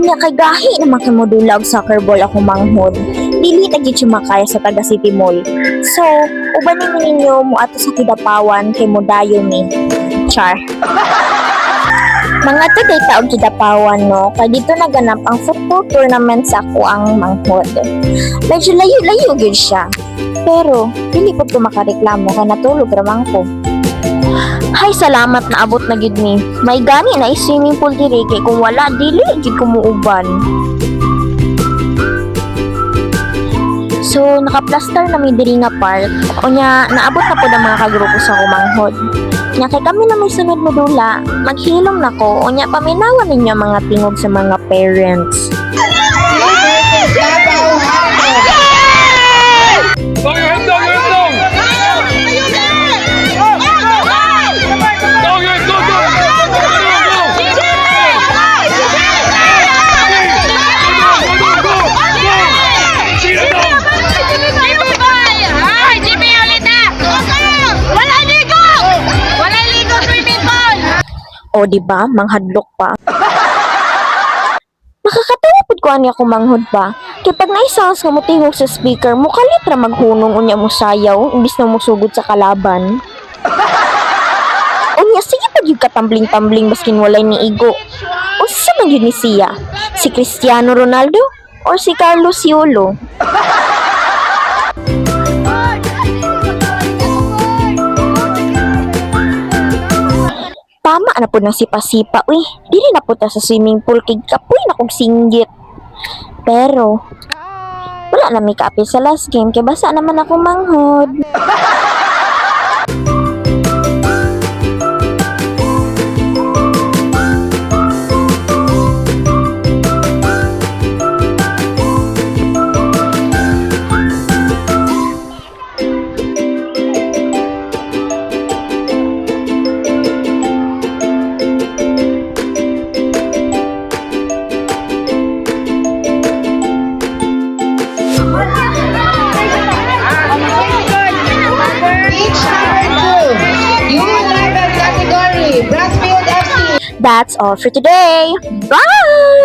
Unya kay gahi naman kay modula og soccer ball ako manghod. Dili ta gyud siya makaya sa taga City Mall. So, uban ni ninyo mo ato sa Kidapawan kay modayon ni. Char. Mga tagay taog Kidapawan no, kay dito naganap ang football tournament sa ako ang manghod. Medyo layo-layo gyud siya. Pero, dili po ko makareklamo kay natulog ramang ko. Hay salamat na abot na gid ni. May gani na swimming pool diri kay kung wala dili gid ko muuban. So naka-plaster na may diri nga park. Unya naabot na po ang mga kagrupo sa kumanghod. Nya kay kami na may sunod modula, maghilom na ko. Unya paminawan ninyo mga tingog sa mga parents. O di ba, manghadlok pa. Nakakatawa pud ko ani ako manghod pa. Kay pag naisounds nga motingog sa speaker, mukalit ra maghunong unya mo sayaw imbis na musugod sa kalaban. Unya sige pag yung katambling-tambling baskin walay ni igo. Unsa man yun ni siya? Si Cristiano Ronaldo or si Carlos Yolo? Tama na po ng sipa-sipa, uy. Dili na po ta sa swimming pool kay kapoy na kong singgit. Pero, wala na may kaapil sa last game kay basa naman ako manghod. That's all for today. Bye!